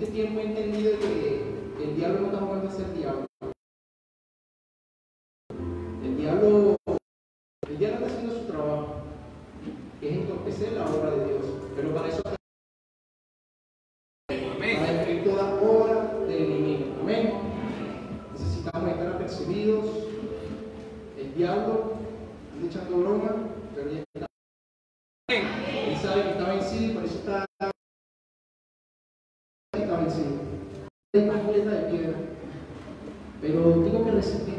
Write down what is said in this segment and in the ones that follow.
este tiempo he entendido que el diablo no está jugando a ser diablo. El diablo está haciendo su trabajo, que es entorpecer la obra de Dios. Pero para eso, para destruir toda obra del enemigo. Amén. Necesitamos estar apercibidos. El diablo anda echando broma, pero ya está. Él sabe que está vencido y por eso está vencido. Hay completa de piedra. Pero tengo que resistir.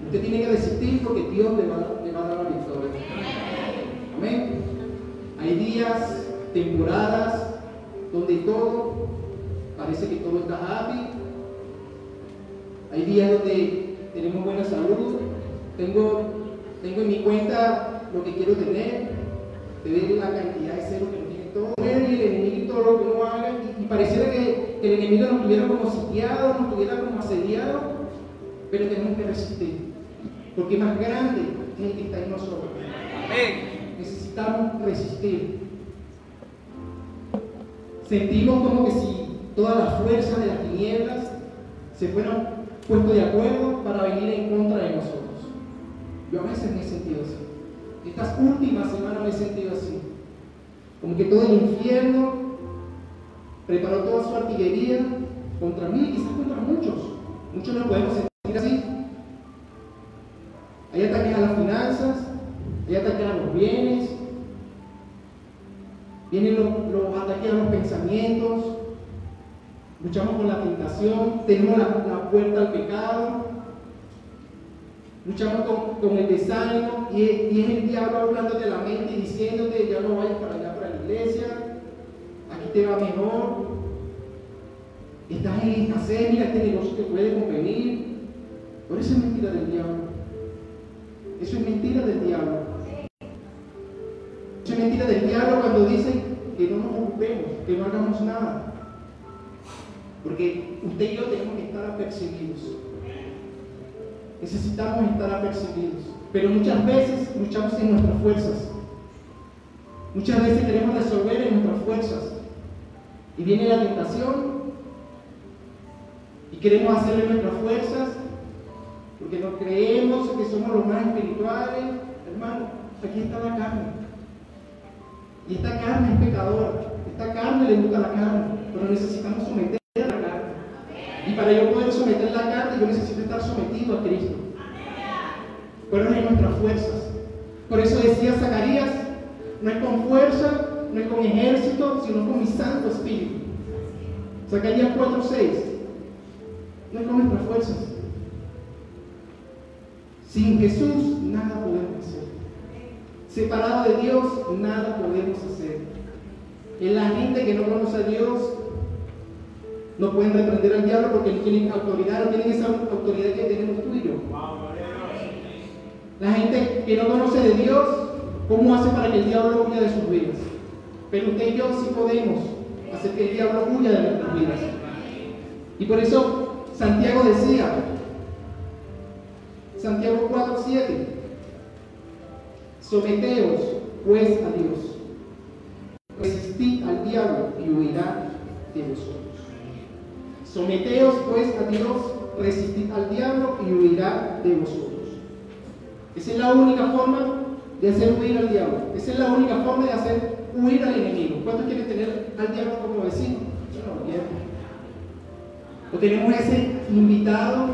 Usted tiene que resistir porque Dios le va a dar la victoria. Amén. Hay días, temporadas, donde todo parece que todo está happy. Hay días donde tenemos buena salud. Tengo en mi cuenta lo que quiero tener. Tener la cantidad de cero que nos tiene todo. Y el enemigo todo lo que uno haga. Y pareciera que el enemigo nos tuviera como sitiado, nos tuviera como asediado. Pero tenemos que resistir. Porque más grande es el que está en nosotros. Amén. Necesitamos resistir. Sentimos como que si todas las fuerzas de las tinieblas se fueran puestos de acuerdo para venir en contra de nosotros. Yo a veces me he sentido así. Estas últimas semanas me he sentido así. Como que todo el infierno preparó toda su artillería contra mí, quizás contra muchos. Muchos nos podemos sentir así. Hay ataques a las finanzas, hay ataques a los bienes, vienen los ataques a los pensamientos, luchamos con la tentación, tenemos la puerta al pecado, luchamos con el desánimo y es el diablo hablándote a la mente y diciéndote ya no vayas para allá, para la iglesia, aquí te va mejor, estás en escasez, mira este negocio te puede convenir. Por eso es mentira del diablo. Eso es mentira del diablo. Eso es mentira del diablo cuando dicen que no nos ocupemos, que no hagamos nada. Porque usted y yo tenemos que estar apercibidos. Necesitamos estar apercibidos. Pero muchas veces luchamos en nuestras fuerzas. Muchas veces queremos resolver en nuestras fuerzas. Y viene la tentación y queremos hacerlo en nuestras fuerzas porque nos creemos que somos los más espirituales. Hermano, aquí está la carne. Y esta carne es pecadora. Esta carne le gusta la carne. Pero necesitamos someter a la carne. Y para yo poder someter la carne, yo necesito estar sometido a Cristo. Pero no es nuestras fuerzas. Por eso decía Zacarías, no es con fuerza, no es con ejército, sino con mi Santo Espíritu. Zacarías 4:6. No es con nuestras fuerzas. Sin Jesús nada podemos hacer. Separado de Dios nada podemos hacer. En la gente que no conoce a Dios no pueden reprender al diablo porque no tienen autoridad, no tienen esa autoridad que tenemos tú y yo. La gente que no conoce de Dios, ¿cómo hace para que el diablo huya de sus vidas? Pero usted y yo sí podemos hacer que el diablo huya de nuestras vidas. Y por eso Santiago decía, Santiago 4:7, someteos pues a Dios, resistid al diablo y huirá de vosotros. Someteos pues a Dios, resistid al diablo y huirá de vosotros. Esa es la única forma de hacer huir al diablo. Esa es la única forma de hacer huir al enemigo. ¿Cuántos quieren tener al diablo como vecino? Yo no lo quiero. O tenemos ese invitado,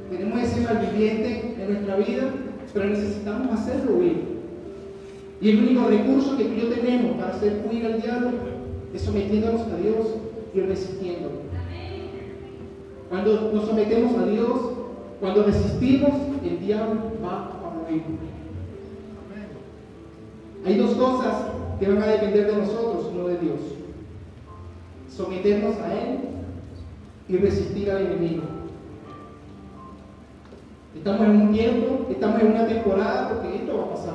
tenemos ese malviviente en nuestra vida, pero necesitamos hacerlo huir. Y el único recurso que tú y yo tenemos para hacer huir al diablo es sometiéndonos a Dios y resistiéndolo. Cuando nos sometemos a Dios, cuando resistimos, el diablo va a huir. Hay dos cosas que van a depender de nosotros, no de Dios: someternos a Él y resistir al enemigo. Estamos en un tiempo, estamos en una temporada, porque esto va a pasar.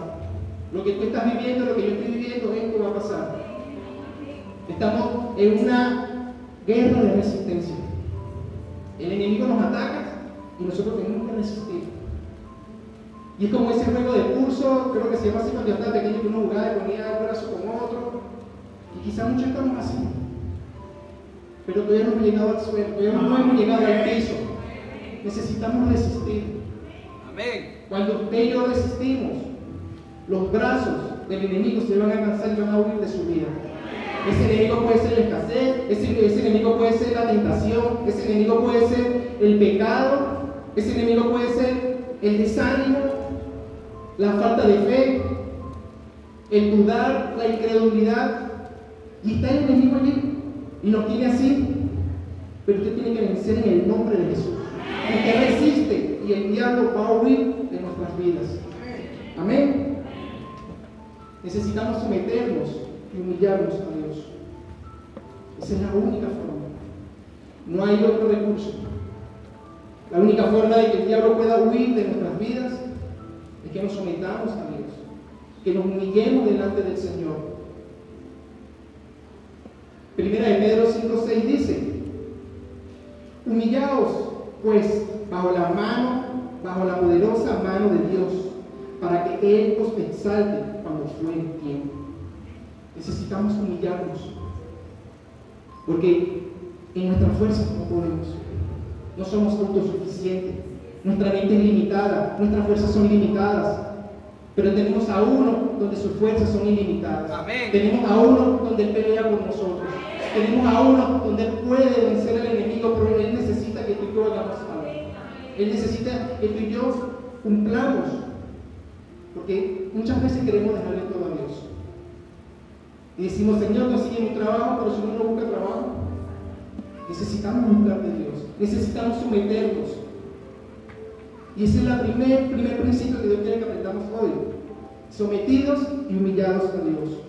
Lo que tú estás viviendo, lo que yo estoy viviendo, esto va a pasar. Estamos en una guerra de resistencia. El enemigo nos ataca y nosotros tenemos que resistir. Y es como ese juego de pulso, creo que se llama así cuando yo estaba pequeño, que uno jugaba y ponía un brazo con otro. Y quizás muchos estamos así. pero todavía no hemos llegado al suelo, todavía no hemos llegado al piso. Necesitamos resistir. Amén. Cuando usted y yo resistimos, los brazos del enemigo se van a cansar y van a huir de su vida. Ese enemigo puede ser la escasez, ese enemigo puede ser la tentación, ese enemigo puede ser el pecado, ese enemigo puede ser el desánimo, la falta de fe, el dudar, la incredulidad. Y está el enemigo allí y nos tiene así. Pero usted tiene que vencer en el nombre de Jesús. Usted resiste y el diablo va a huir de nuestras vidas. Amén. Necesitamos someternos y humillarnos a Dios. Esa es la única forma. No hay otro recurso. La única forma de que el diablo pueda huir de nuestras vidas es que nos sometamos a Dios, que nos humillemos delante del Señor. Primera de Pedro 5:6 dice: humillaos pues bajo la poderosa mano de Dios, para que Él os exalte cuando fuere tiempo. Necesitamos humillarnos, porque en nuestras fuerzas no podemos. No somos autosuficientes. Nuestra mente es limitada, nuestras fuerzas son limitadas. Pero tenemos a uno donde sus fuerzas son ilimitadas. Amén. Tenemos a uno donde Él pelea por nosotros. Tenemos a uno donde Él puede vencer al enemigo, pero Él necesita que tú y yo hagamos algo. Él necesita que tú y yo cumplamos. Porque muchas veces queremos dejarle todo a Dios. Y decimos: Señor, consigue un trabajo, pero si uno no busca trabajo. Necesitamos buscar de Dios. Necesitamos someternos. Y ese es el primer principio que Dios quiere que aprendamos hoy. Sometidos y humillados a Dios.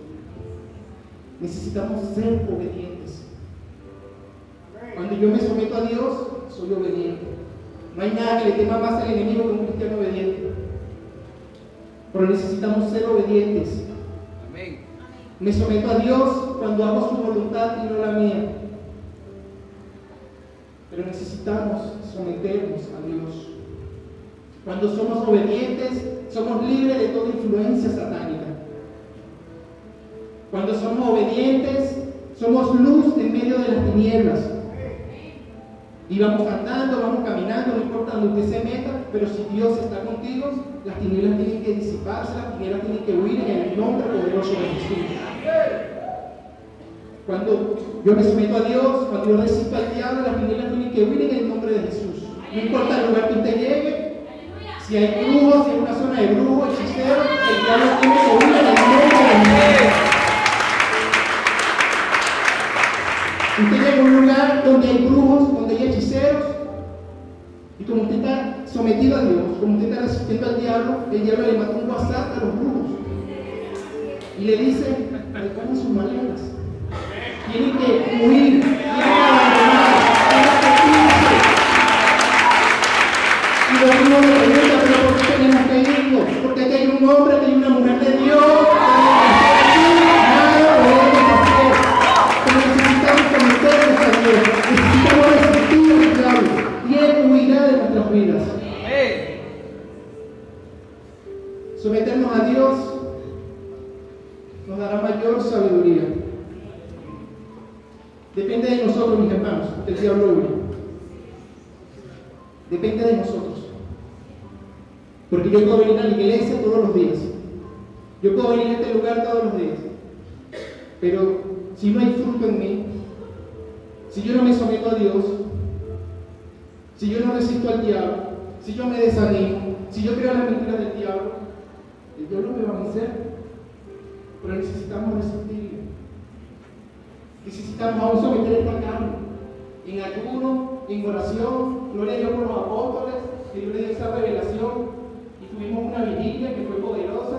Necesitamos ser obedientes. Cuando yo me someto a Dios, soy obediente. No hay nada que le tema más al enemigo que un cristiano obediente. Pero necesitamos ser obedientes. Amén. Me someto a Dios cuando hago su voluntad y no la mía. Pero necesitamos someternos a Dios. Cuando somos obedientes, somos libres de toda influencia satánica. Cuando somos obedientes, somos luz en medio de las tinieblas. Y vamos andando, vamos caminando, no importa donde usted se meta, pero si Dios está contigo, las tinieblas tienen que disiparse, las tinieblas tienen que huir en el nombre poderoso de Jesús. Cuando yo me someto a Dios, cuando yo resisto al diablo, las tinieblas tienen que huir en el nombre de Jesús. No importa el lugar que usted llegue, si hay brujos, si hay una zona de brujos, hechiceros, el diablo tiene que huir en el nombre de Jesús. Usted llega a un lugar donde hay brujos, donde hay hechiceros, y como usted está sometido a Dios, como usted está resistiendo al diablo, el diablo le manda un WhatsApp a los brujos y le dice: recojan sus maletas, tienen que huir, tienen que abandonar, tienen que irse. Y los brujos le preguntan: ¿pero por qué tenemos que irnos? Porque aquí hay un hombre, aquí hay una mujer de Dios, nada podemos hacer. Pero necesitamos someternos a Dios, necesitamos resistir al diablo, y Él huirá de nuestras vidas. Someternos a Dios nos dará mayor sabiduría. Depende de nosotros, mis hermanos, que el diablo huye. Depende de nosotros. Porque yo puedo venir a la iglesia todos los días. Yo puedo venir a este lugar todos los días. Pero si no hay fruto en mí, si yo no me someto a Dios, si yo no resisto al diablo, si yo me desanimo, si yo creo las mentiras del diablo, el diablo me va a vencer. Pero necesitamos resistir. Necesitamos aún someter esta carne en ayuno, en oración. Gloria a Dios por los apóstoles, que Dios les dio esa revelación. Y tuvimos una vigilia que fue poderosa.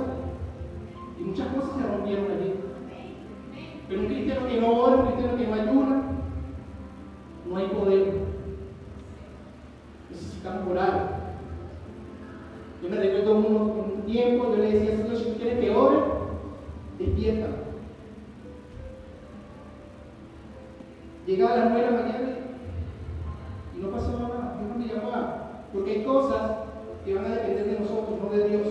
Y muchas cosas se rompieron allí. Pero un cristiano que no ora, un cristiano que no ayuna, no hay poder. Necesitamos orar. Yo me recuerdo un tiempo, yo le decía: Señor, si tú quieres que ore, despierta. Llegaba a las 9 de la mañana y no pasaba nada, no me llamaba, porque hay cosas que van a depender de nosotros, no de Dios.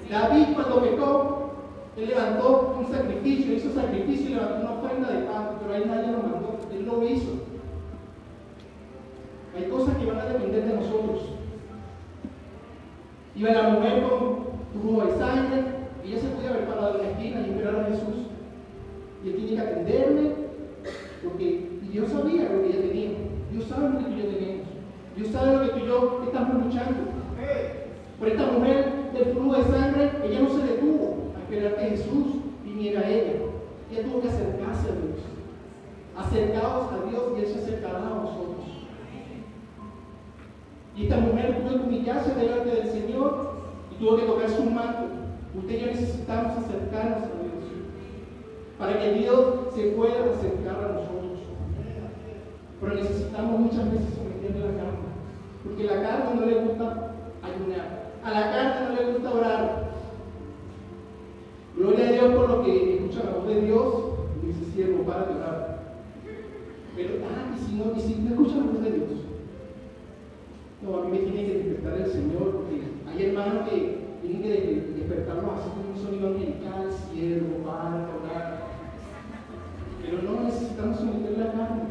David, cuando pecó, él levantó un sacrificio, hizo sacrificio y levantó una ofrenda de paz, pero ahí nadie lo mandó, él lo hizo. Iba la mujer con flujo de sangre, y ella se podía haber parado en la esquina y esperar a Jesús. Y él tiene que atenderme, porque Dios sabía lo que ella tenía. Dios sabe lo que tú y yo tenemos. Dios sabe lo que tú y yo estamos luchando. Por esta mujer del flujo de sangre, ella no se detuvo a esperar que Jesús viniera a ella. Ella tuvo que acercarse a Dios. Acercaos a Dios y Él se acercará a vosotros. Y esta mujer tuvo que humillarse delante del Señor y tuvo que tocar su manto. Usted y yo necesitamos acercarnos a Dios para que Dios se pueda acercar a nosotros. Pero necesitamos muchas veces someterle la carne, porque a la carne no le gusta ayunar, a la carne no le gusta orar. Gloria a Dios por lo que escucha la voz de Dios y dice: siervo, para de orar. Pero, y si no escucha la voz de Dios, no, a mí me tiene que despertar el Señor, porque hay hermanos que tienen que despertarnos así como un sonido angelical: siervo, para de orar. Pero no, necesitamos someter la carne.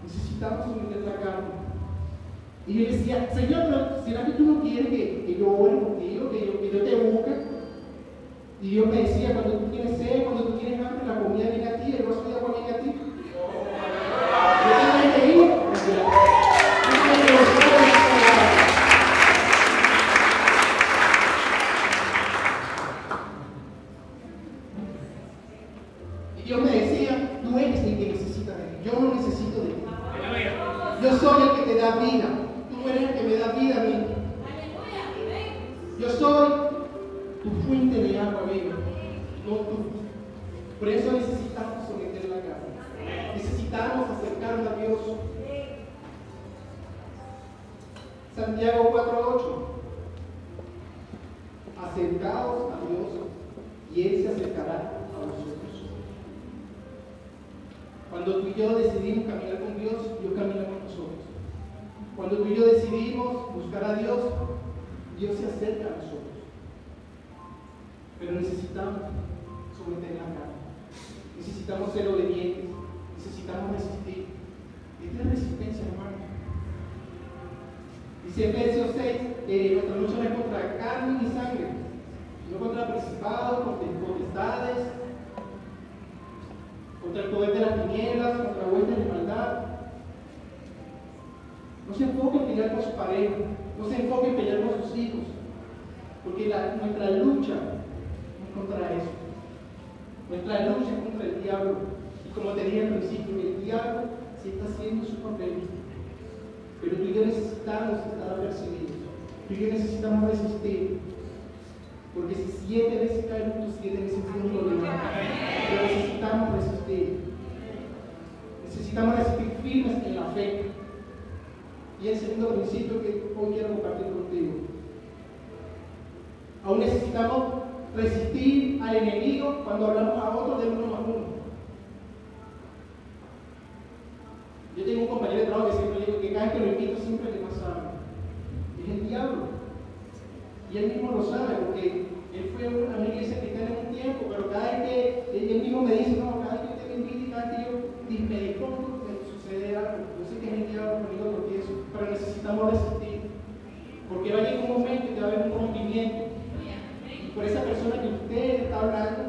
Necesitamos someter la carne. Y yo decía: Señor, ¿será que tú no quieres que yo ore contigo, que yo te busque? Y Dios me decía: cuando tú tienes sed, cuando tú tienes hambre, la comida viene a ti, el vaso de agua viene a ti. Yo tengo que ir. Y Dios me decía: tú eres el que necesita de mí, yo no necesito de ti. Yo soy el que te da vida, tú eres el que me da vida a mí. Yo soy tu fuente de agua viva, no tú. Por eso necesitamos someter la carne. Necesitamos acercarnos a Dios. Santiago 4:8. Acercaos a Dios y Él se acercará a vosotros. Cuando tú y yo decidimos caminar con Dios, Dios camina con nosotros. Cuando tú y yo decidimos buscar a Dios, Dios se acerca a nosotros. Pero necesitamos someter la carne. Necesitamos ser obedientes. Necesitamos resistir. Esta es resistencia, hermano. Dice Efesios 6 que nuestra lucha no es contra carne ni sangre, sino contra principados, contra potestades, contra el poder de las tinieblas, contra huestes de maldad. No se enfoque en pelear con su pareja, no se enfoque en pelear con sus hijos, porque nuestra lucha es contra eso. Nuestra lucha es contra el diablo. Y como te dije al principio, el diablo sí está haciendo su papel. Pero tú y yo necesitamos estar apercibidos. Tú y yo necesitamos resistir. Porque si 7 veces caen juntos, 7 veces Dios lo levanta. Pero necesitamos resistir. Necesitamos resistir firmes en la fe. Y el segundo principio que hoy quiero compartir contigo. Aún necesitamos resistir al enemigo cuando hablamos a otros de 1 más 1. Yo tengo un compañero de trabajo que siempre digo que cada vez que lo invito siempre le pasa algo. Es el diablo. Y él mismo lo sabe, porque él fue a una iglesia cristiana en un tiempo, pero cada vez que él mismo me dice: no, cada vez que usted me invita y cada vez que yo me dispongo, me sucede algo. Yo sé que es el diablo conmigo lo pienso, pero necesitamos resistir. Porque va a llegar un momento que va a haber un rompimiento. Y por esa persona que usted está hablando,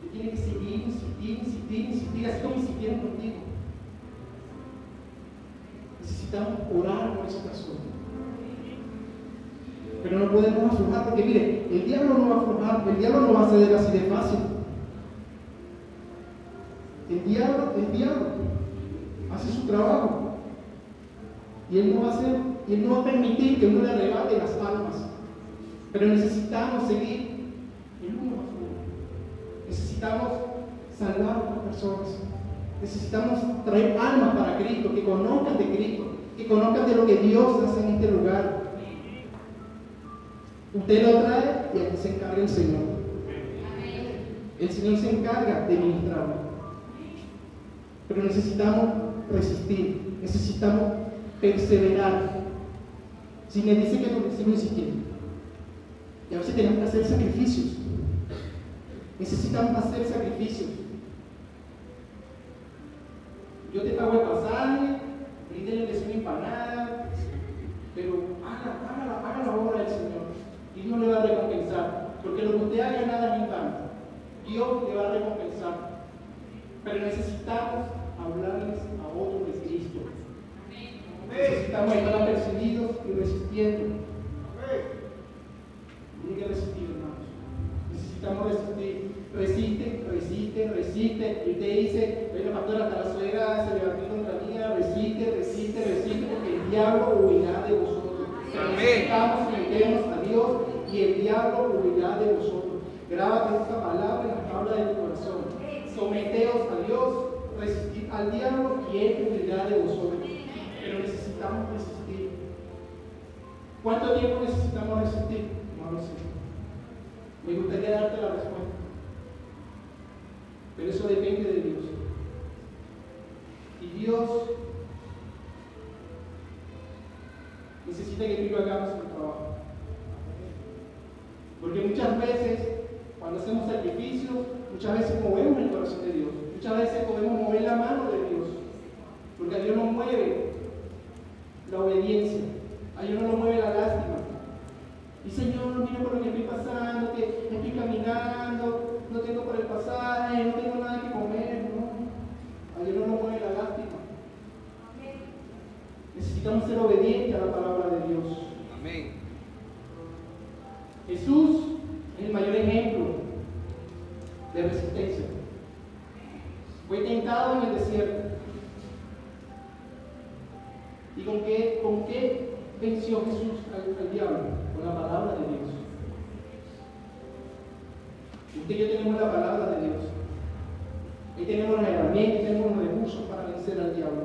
usted tiene que seguir, insistir, así como insistieron contigo. Necesitamos orar por esa persona. Pero no podemos aflojar, porque mire, el diablo no va a aflojar, el diablo no va a ceder así de fácil. El diablo hace su trabajo. Y él no va a permitir que uno le arrebate las almas. Pero necesitamos seguir el uno más uno. Necesitamos salvar a otras personas. Necesitamos traer almas para Cristo, que conozcan de Cristo, que conozcan de lo que Dios hace en este lugar. Usted lo trae y aquí se encarga el Señor. El Señor se encarga de ministrarlo. Pero necesitamos resistir, necesitamos perseverar. Si me dice que no, sigo insistiendo. Y a veces tenemos que hacer sacrificios. Necesitamos hacer sacrificios. Yo te pago el pasaje, bríndele una empanada, pero haga la obra del Señor y Dios le va a recompensar, porque lo que usted haga nada en vano, Dios le va a recompensar. Pero necesitamos hablarles a otros de Cristo. Necesitamos estar apercibidos y resistiendo. Tiene que resistir, hermanos. Necesitamos resistir. Resiste. Y usted dice, bueno, pastor, hasta la suegra se levantó contra mí. Resiste, porque el diablo huirá de vosotros. Necesitamos someternos a Dios y el diablo huirá de vosotros. Grábate esta palabra en la tabla de tu corazón. Someteos a Dios, resistid al diablo y él huirá de vosotros. Pero necesitamos resistir. ¿Cuánto tiempo necesitamos resistir? No lo sé. Me gustaría darte la respuesta. Pero eso depende de Dios. Y Dios necesita que tú y yo hagamos el trabajo. Porque muchas veces, cuando hacemos sacrificios, muchas veces movemos el corazón de Dios. Muchas veces podemos mover la mano de Dios. Porque a Dios no mueve la obediencia. A Dios no lo mueve la lástima. Y Señor, mira por lo que estoy pasando, que estoy caminando, no tengo por el pasaje, no tengo nada que comer. No. A Dios no lo mueve la lástima. Necesitamos ser obedientes a la palabra de Dios. Amén. Jesús es el mayor ejemplo de resistencia. Fue tentado en el desierto. ¿Y con qué venció Jesús al diablo? Con la palabra de Dios. Usted y yo tenemos la palabra de Dios. Ahí tenemos las herramientas, tenemos los recursos para vencer al diablo.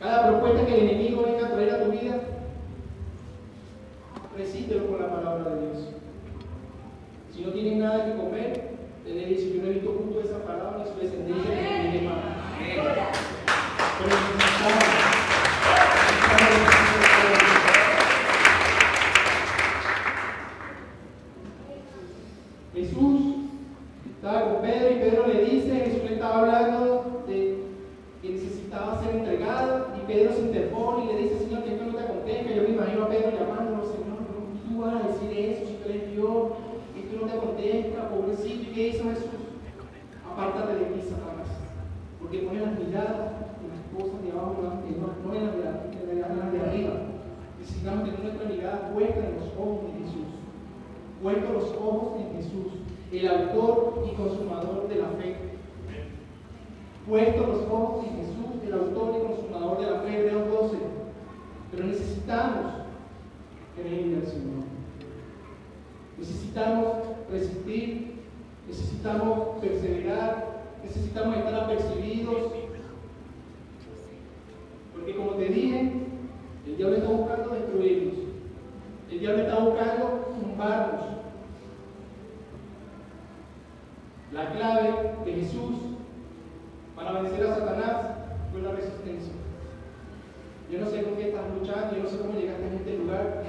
Cada propuesta que el enemigo venga a traer a tu vida, resístelo con la palabra de Dios. Si no tienes nada que comer, te dice, yo no he visto justo esa palabra, su descendencia que tiene más. Pero necesitamos Jesús estaba con Pedro y Pedro le dice, Jesús le estaba hablando de que necesitaba ser entregado y Pedro se interpone y le dice, Señor, que esto no te acontezca. Yo me imagino a Pedro llamándolo, Señor, tú vas a decir eso si tú eres Dios, que esto no te acontezca, pobrecito. ¿Y qué hizo Jesús? Apártate de mí, Satanás, porque pone las miradas en las cosas de abajo, no en las de arriba. Necesitamos tener nuestra mirada puesta en los ojos de Jesús. Puesto los ojos en Jesús, el autor y consumador de la fe. Puesto los ojos en Jesús, el autor y consumador de la fe, Hebreos 12. Pero necesitamos creer al Señor. Necesitamos resistir, necesitamos perseverar, necesitamos estar apercibidos. Porque como te dije, el diablo está buscando destruirnos. El diablo está buscando tumbarnos. La clave de Jesús para vencer a Satanás fue la resistencia. Yo no sé con qué estás luchando, yo no sé cómo llegaste a este lugar,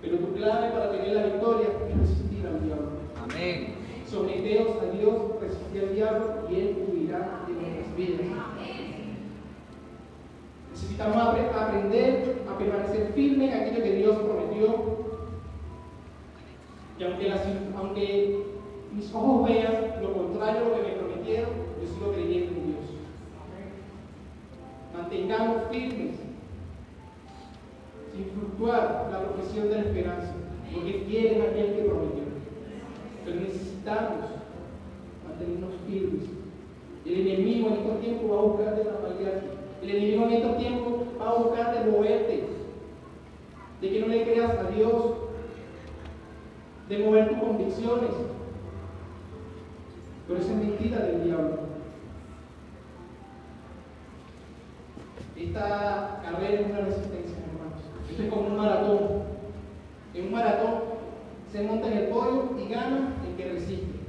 pero tu clave para tener la victoria es resistir al diablo. Amén. Someteos a Dios, resistir al diablo y Él huirá de nuestras vidas. Necesitamos aprender a permanecer firmes en aquello que Dios prometió. Y aunque mis ojos vean lo contrario a lo que me prometieron, yo sigo creyendo en Dios. Mantengamos firmes, sin fluctuar, la profesión de la esperanza, porque fiel es aquel que prometió. Pero necesitamos mantenernos firmes. El enemigo en estos tiempos va a buscar de tambalearte. El enemigo en estos tiempos va a buscar de moverte, de que no le creas a Dios, de mover tus convicciones. Pero esa es mentira del diablo. Esta carrera es una resistencia, hermanos. Esto es como un maratón. En un maratón se monta en el podio y gana el que resiste.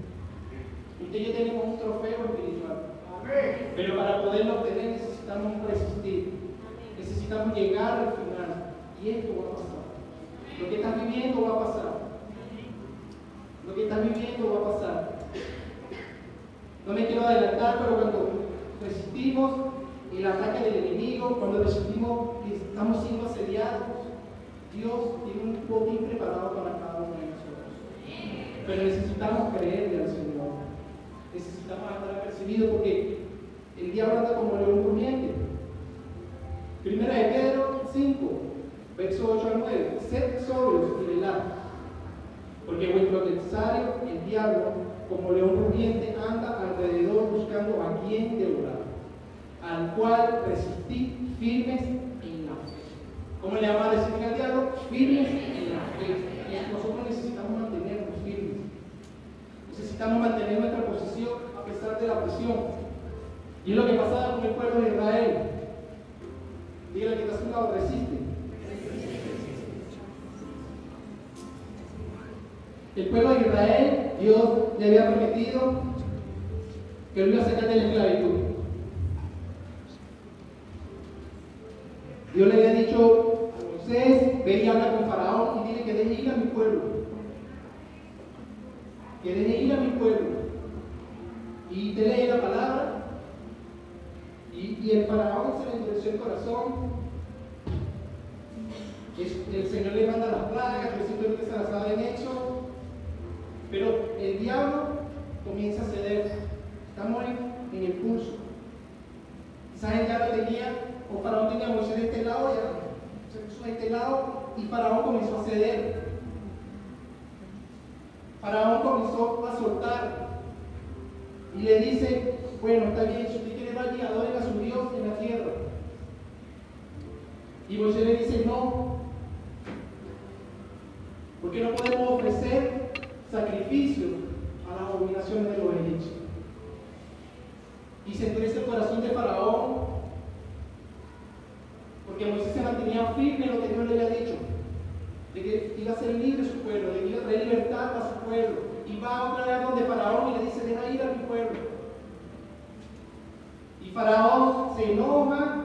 Usted y yo tenemos un trofeo espiritual. Pero para poderlo obtener necesitamos resistir. Necesitamos llegar al final. Y esto va a pasar. Lo que estás viviendo va a pasar. Lo que estás viviendo va a pasar. No me quiero adelantar, pero cuando resistimos, el ataque del enemigo, cuando sentimos que estamos siendo asediados, Dios tiene un botín preparado para cada uno de nosotros. Pero necesitamos creerle al Señor. Necesitamos estar apercibidos porque el diablo anda como león rugiente. Primera de Pedro 5, verso 8 al 9. Sed sobrios y velad, porque vuestro adversario, el diablo, como león rugiente, anda alrededor buscando a quien devorar, al cual resistid firmes en la fe. ¿Cómo le llama a decir al diablo? Firmes en la fe. Nosotros necesitamos mantenernos firmes. Necesitamos mantener nuestra posición a pesar de la presión. Y es lo que pasaba con el pueblo de Israel. Dígale que está a su lado, resiste. El pueblo de Israel, Dios le había prometido que lo iba a sacar de la esclavitud. Dios le había dicho a Moisés: ve y habla con Faraón y dile que deje ir a mi pueblo. Que deje ir a mi pueblo. Y te lee la palabra. Y el Faraón se le endureció el corazón. El Señor le manda las plagas, que simplemente se las saben hecho. Pero el diablo comienza a ceder. Estamos en el pulso. Quizás el diablo tenía, o Faraón tenía a Moisés de este lado, ya se puso de este lado, y Faraón comenzó a ceder. Faraón comenzó a soltar. Y le dice: bueno, está bien, si usted quiere vaya y adoren a su Dios en la tierra. Y Moisés le dice: no, porque no podemos ofrecer sacrificio a las abominaciones de los egipcios. Y se endurece el corazón de Faraón, porque Moisés se mantenía firme en lo que Dios le había dicho, de que iba a ser libre su pueblo, de que iba a traer libertad a su pueblo. Y va otra vez donde Faraón y le dice: deja ir a mi pueblo. Y Faraón se enoja,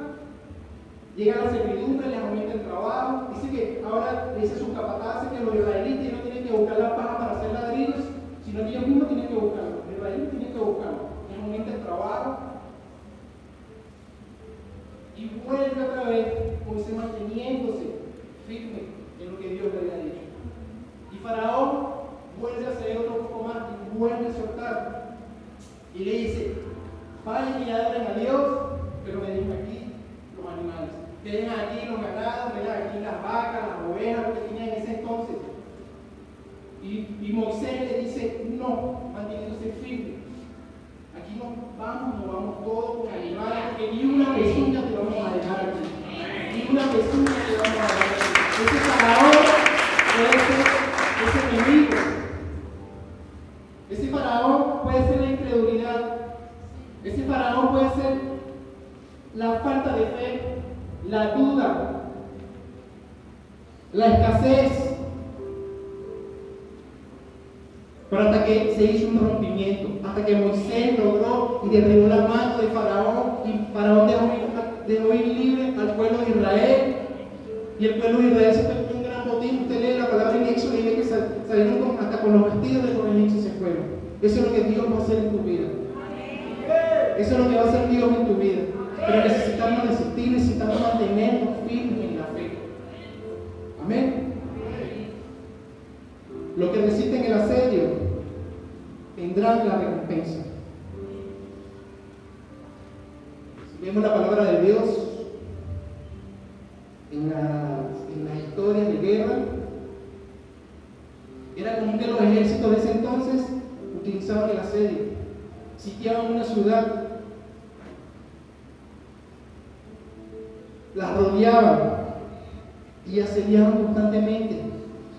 llega a la servidumbre, les aumenta el trabajo. Dice que ahora le dice a sus capataces que los israelitas no tienen que buscar la paja para hacer ladrillos, sino que ellos mismos tienen que buscarlo. Los israelitas tienen que buscarlo. Les aumenta el trabajo. Y vuelve otra vez, Moisés manteniéndose firme en lo que Dios le había dicho. Y Faraón vuelve a hacer otro poco más y vuelve a soltar. Y le dice: vayan y adoren a Dios, pero me dejen aquí los animales. Dejen aquí los ganados, dejen aquí las vacas, las ovejas, lo que tenían en ese entonces. Y Moisés le dice: no, manteniéndose firme. Aquí nos vamos todos con animales, porque ni una pezuña te vamos a dejar aquí. Ni una pezuña te vamos a dejar aquí. Ese Faraón puede ser ese enemigo. Ese Faraón puede ser la incredulidad. Ese Faraón puede ser la falta de fe, la duda, la escasez. Pero hasta que se hizo un rompimiento, hasta que Moisés logró y derribó la mano de Faraón, y Faraón dejó ir libre al pueblo de Israel, y el pueblo de Israel se perdió un gran botín. Usted lee la palabra en Éxodo y ve que salieron hasta con los vestidos de los egipcios se fueron. Eso es lo que Dios va a hacer en tu vida. Eso es lo que va a hacer Dios en tu vida. Pero necesitamos resistir, necesitamos mantenernos firmes en la fe. Amén. Los que resisten el asedio tendrán la recompensa. Si vemos la palabra de Dios en las historias de guerra, era común que los ejércitos de ese entonces utilizaban el asedio. Sitiaban una ciudad, las rodeaban y asediaban constantemente.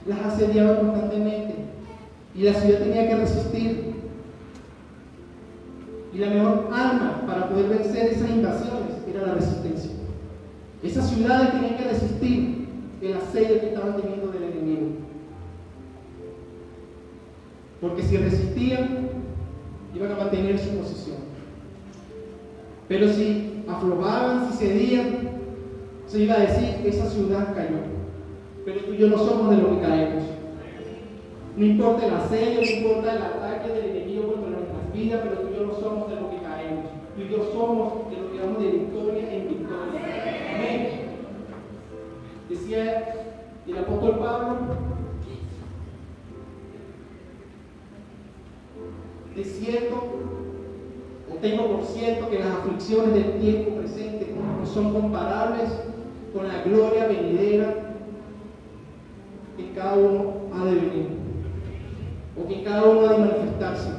Las asediaban constantemente y la ciudad tenía que resistir. Y la mejor arma para poder vencer esas invasiones era la resistencia. Esas ciudades tenían que resistir el asedio que estaban teniendo del enemigo, porque si resistían iban a mantener su posición. Pero si aflojaban, si cedían, se iba a decir que esa ciudad cayó. Pero tú y yo no somos de los que caemos. No importa el asedio, no importa el ataque del enemigo contra nuestras vidas, pero tú y yo no somos de los que caemos. Tú y yo somos de los que damos de victoria apóstol Pablo, es cierto, o tengo por cierto que las aflicciones del tiempo presente no son comparables con la gloria venidera que cada uno ha de venir, o que cada uno ha de manifestarse.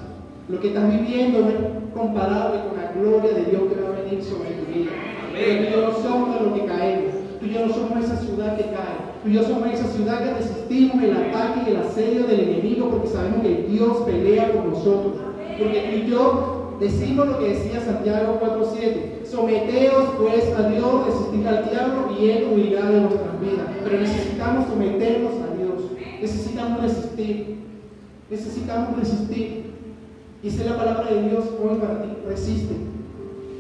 Lo que estás viviendo no es comparable con la gloria de Dios que va a venir sobre tu vida. Pero tú y yo no somos de lo que caemos, tú y yo no somos esa ciudad que cae, tú y yo somos esa ciudad que resistimos el ataque y el asedio del enemigo porque sabemos que Dios pelea por nosotros. Porque tú y yo decimos lo que decía Santiago 4:7: someteos pues a Dios, resistid al diablo y él huirá de vuestras vidas. Pero necesitamos someternos a Dios, necesitamos resistir, necesitamos resistir. Y esa es la palabra de Dios hoy para ti: resiste,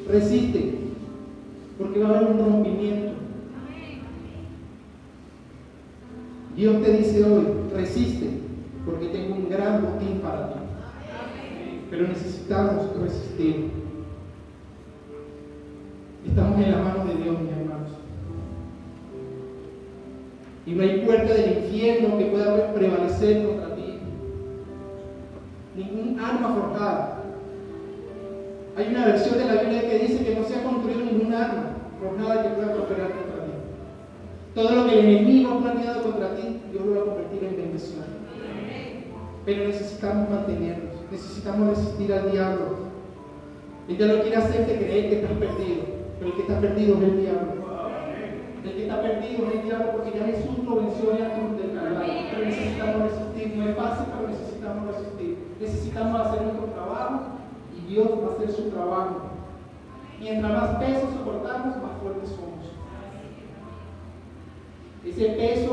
resiste, porque va a haber un rompimiento. Dios te dice hoy: resiste, porque tengo un gran botín para ti. Pero necesitamos resistir. Estamos en la mano de Dios, mis hermanos. Y no hay puerta del infierno que pueda prevalecer contra ti. Ningún arma forjada. Hay una versión de la Biblia que dice que no se ha construido ningún arma forjada que pueda prosperar contra ti. Todo lo que el enemigo ha planeado contra ti, Dios lo va a convertir en bendición. Pero necesitamos mantenernos, necesitamos resistir al diablo. El diablo quiere hacerte creer que estás perdido, pero el que está perdido es el diablo. El que está perdido es el diablo, porque ya Jesús lo venció en la cruz del Calvario. Pero necesitamos resistir, no es fácil, pero necesitamos resistir. Necesitamos hacer nuestro trabajo y Dios va a hacer su trabajo. Mientras más peso soportamos, más fuertes somos. Ese peso,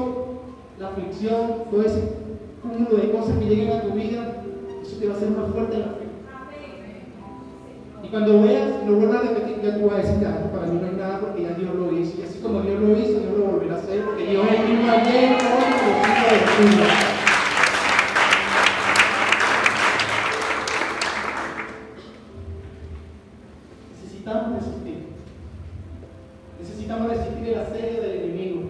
la aflicción, todo ese cúmulo de cosas que lleguen a tu vida, eso te va a hacer más fuerte en la fe. Y cuando veas, lo vuelvas a repetir, ya tú vas a decir: ya, para mí no hay nada porque ya Dios lo hizo. Y así como Dios lo hizo, Dios lo volverá a hacer, porque Dios es el mismo ayer, hoy y los siglos de los siglos. Necesitamos resistir. Necesitamos resistir el asedio del enemigo.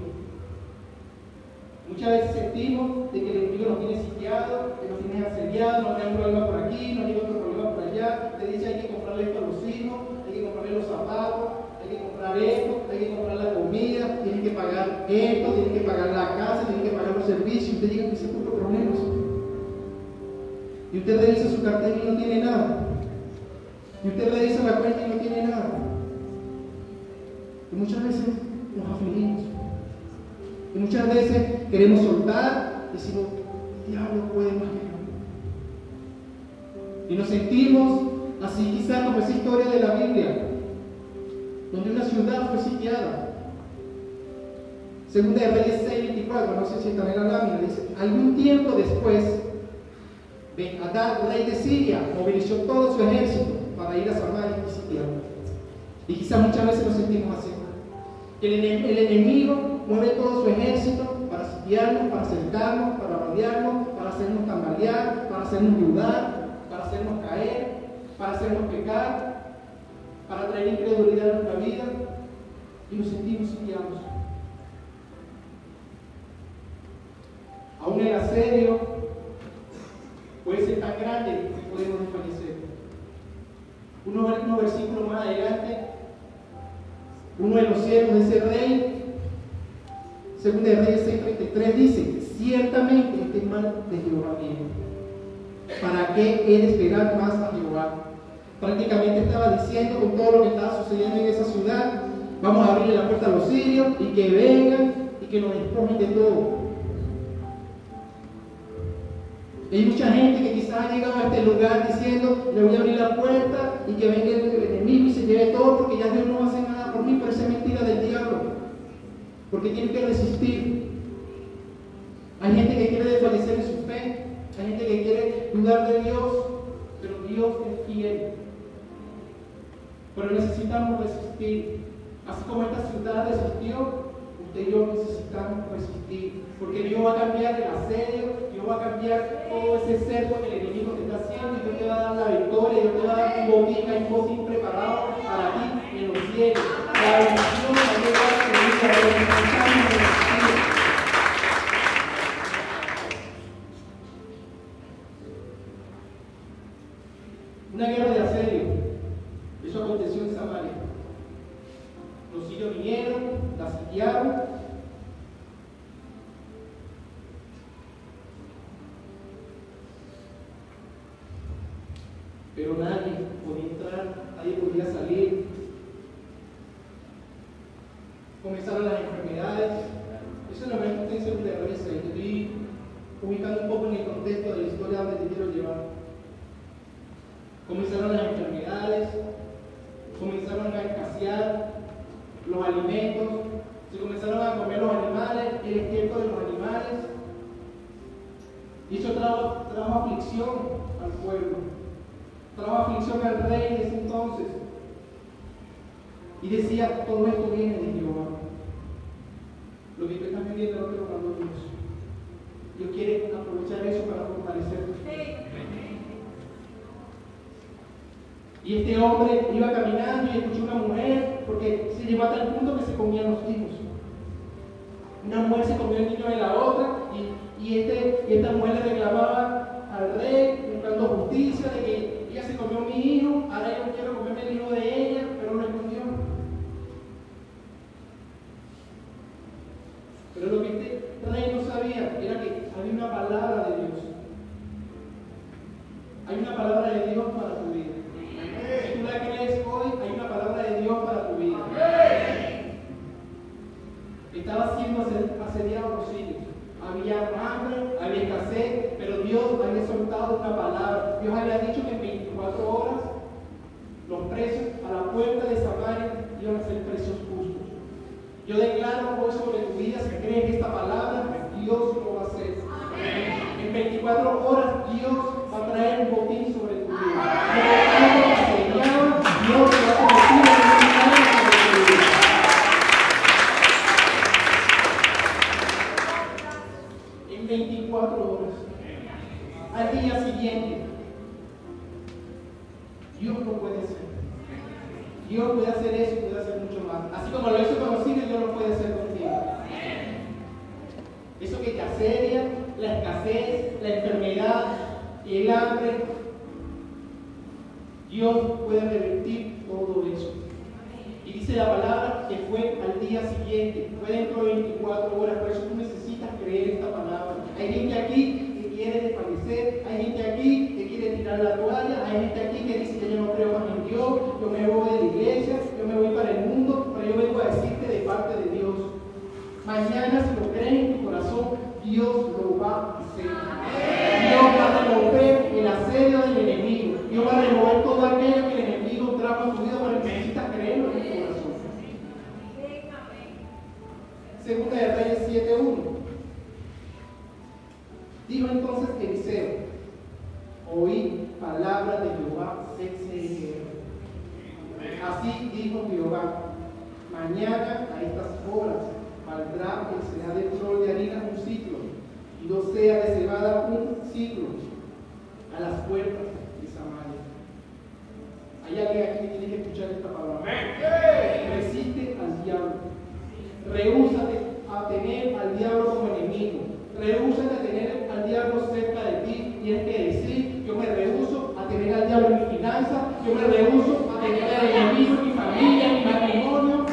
Muchas veces sentimos de que el enemigo nos tiene sitiado, que nos tiene asediado, nos da un problema por aquí, nos tiene otro problema por allá. Te dice: hay que comprarle esto a los hijos, hay que comprarle los zapatos, hay que comprar esto, hay que comprar la comida, tienes que pagar esto, tienes que pagar la casa, tienes que pagar los servicios. Y usted llega con ese tipo de problemas. Y usted revisa su cartera y no tiene nada. Y usted revisa la cuenta y no tiene nada. Y muchas veces nos afligimos. Y muchas veces queremos soltar y decimos: el diablo puede más que yo. Y nos sentimos así, quizás como esa historia de la Biblia, donde una ciudad fue sitiada. Segunda de Reyes 6:24, no sé si está en la lámina, dice: algún tiempo después, Ben-Hadad, rey de Siria, movilizó todo su ejército para ir a Samaria y sitiarla. Y quizás muchas veces nos sentimos así. Que el enemigo mueve todo su ejército para sitiarnos, para cercarnos, para rodearnos, para hacernos tambalear, para hacernos dudar, para hacernos caer, para hacernos pecar, para traer incredulidad a nuestra vida, y nos sentimos sitiados. Aún el asedio puede ser tan grande que podemos desfallecer. Unos versículos más adelante, uno de los siervos de ese rey, Segunda de Reyes 6:33, dice: ciertamente este mal de Jehová viene. ¿Para qué he de esperar más a Jehová? Prácticamente estaba diciendo, con todo lo que estaba sucediendo en esa ciudad: vamos a abrirle la puerta a los sirios y que vengan y que nos despojen de todo. Hay mucha gente que quizás ha llegado a este lugar diciendo: le voy a abrir la puerta y que venga el enemigo y se lleve todo, porque ya Dios no va a hacer nada por mí. Pero esa es mentira del diablo, porque tiene que resistir. Hay gente que quiere desfallecer en su fe, hay gente que quiere dudar de Dios, pero Dios es fiel. Pero necesitamos resistir. Así como esta ciudad resistió, usted y yo necesitamos resistir, porque Dios va a cambiar el asedio, Dios va a cambiar todo ese cerco que el enemigo te está haciendo, y Dios te va a dar la victoria, Dios te va a dar un botín preparado para ti en los cielos. La bendición va a llegar a tu vida, Una guerra de asedio. Eso aconteció en Samaria. Los sirios vinieron, la sitiaron. Pero nadie podía entrar, nadie podía salir. Comenzaron las enfermedades. Eso no es potencia de Reyes. Estoy ubicando un poco en el contexto de la historia donde te quiero llevar. Comenzaron las enfermedades, comenzaron a escasear los alimentos, se comenzaron a comer los animales, el estiércol de los animales. Y eso trajo aflicción al pueblo, trajo aflicción al rey de ese entonces. Y decía, todo esto viene de Jehová. Lo que tú estás viviendo no te lo mandó Dios. Dios quiere aprovechar eso para fortalecerte. Y este hombre iba caminando y escuchó una mujer, porque se llevó hasta el punto que se comían los hijos. Una mujer se comió el niño de la otra y esta mujer le reclamaba al rey buscando justicia de que ella se comió mi hijo, ahora yo quiero comerme el hijo de ella, pero no escondió. Pero lo que este rey no sabía era que había una palabra de Dios. Hay una palabra de Dios para tu vida. Si tú la crees hoy, hay una palabra de Dios para tu vida. Estaba siendo asediado los sirios. Había hambre, había escasez, pero Dios había soltado una palabra. Dios había dicho que en 24 horas los precios a la puerta de Samaria iban a ser precios justos. Yo declaro hoy sobre tu vida, si crees esta palabra, Dios lo va a hacer. En 24 horas Dios va a traer un botín sobre tu vida. Dios te va a convertir en un milagro sobre tu vida. En 24 horas. Al día siguiente, Dios lo puede hacer. Dios puede hacer eso y puede hacer mucho más. Así como lo hizo con los sirios, Dios lo puede hacer contigo. Eso que te asedia, la escasez, la enfermedad y el hambre, Dios puede revertir todo eso. Y dice la palabra que fue al día siguiente, fue dentro de 24 horas. Por eso tú necesitas creer esta palabra. Hay gente aquí que quiere desfallecer, hay gente aquí que quiere tirar la toalla, hay gente aquí que dice que yo no creo más en Dios, yo me voy de la iglesia, yo me voy para el mundo, pero yo vengo a decirte de parte de Dios. Mañana, si lo crees en tu corazón, Dios lo va a hacer. Dios va a remover el asedio del enemigo. Dios va a remover todo aquello que el enemigo trajo a tu vida, pero necesitas creerlo en tu corazón. Segunda de Reyes 7:1. Dijo entonces Eliseo: oí palabra de Jehová, sése en guerra. Así dijo Jehová: mañana a estas horas valdrá el cenar de flor de harina un ciclo, y 2 seas de cebada un ciclo, a las puertas de Samaria. Hay alguien aquí que tiene que escuchar esta palabra. Resiste al diablo. Rehúsate a tener al diablo como enemigo. Rehúsate a tener al diablo cerca de ti. Tienes que decir: yo me rehuso a tener al diablo en mi finanza, yo me rehuso a tener al enemigo en mi familia, en mi matrimonio,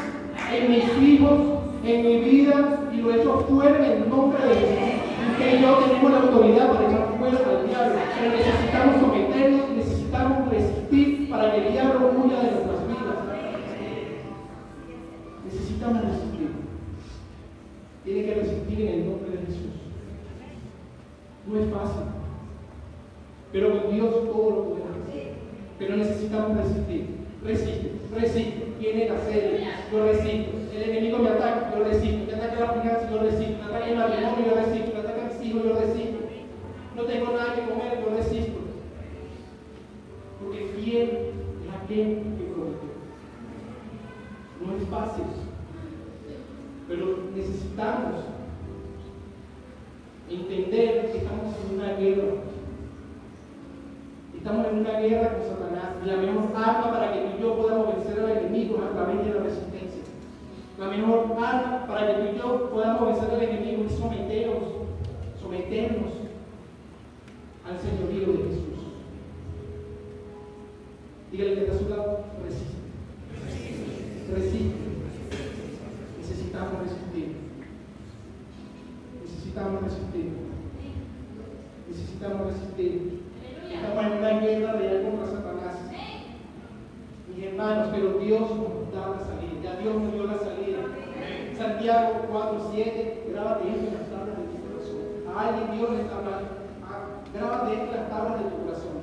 en mis hijos, en mi vida, y lo echo fuera en el nombre de Jesús. Usted y yo tenemos la autoridad para echar fuera al diablo, pero necesitamos someternos, necesitamos resistir para que el diablo huya de nuestras vidas. Necesitamos resistir. Tiene que resistir en el nombre de Jesús. No es fácil, pero con Dios todo lo podemos hacer. Pero necesitamos resistir. Resiste. Tiene que hacerlo. Yo resisto. El enemigo me ataca, yo resisto. Me ataca la finanza, yo resisto. Me ataca el matrimonio, yo resisto. Me ataca mis hijos, yo resisto. No tengo nada que comer, yo resisto. Porque fiel es aquel que prometió. No es fácil, pero necesitamos entender que estamos en una guerra. Estamos en una guerra con Satanás. Y la mejor arma para que tú y yo podamos vencer al enemigo es a través de la resistencia. La mejor arma para que tú y yo podamos vencer al enemigo es someternos al señorío de Jesús. Dígale que está a su lado, resiste. Resiste. Necesitamos resistir. Necesitamos resistir. Necesitamos resistir. Estamos en una guerra real contra Satanás. Mis hermanos, pero Dios nos da la salida. Ya Dios nos dio la salida. Santiago 4:7, grábate esto en las tablas de tu corazón. A alguien Dios le está hablando. Grábate esto en las tablas de tu corazón.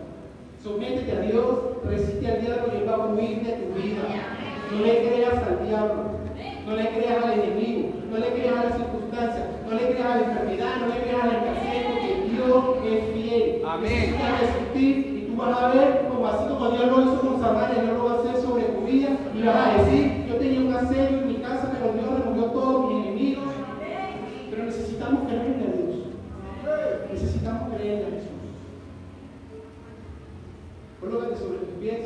Sométete a Dios, resiste al diablo y él va a huir de tu vida. No le creas al diablo, no le creas al enemigo, no le creas a las circunstancias, no le creas a la enfermedad, no le creas a la escasez, porque Dios es fiel. Amén. Necesitas resistir y tú vas a ver como así como Dios lo hizo con Samaria, Dios lo va a hacer sobre tu vida y vas a decir, yo tenía un asedio en mi casa, pero Dios removió todos mis enemigos. Pero necesitamos creerle a Dios. Necesitamos creerle a Jesús. Colócate sobre tus pies.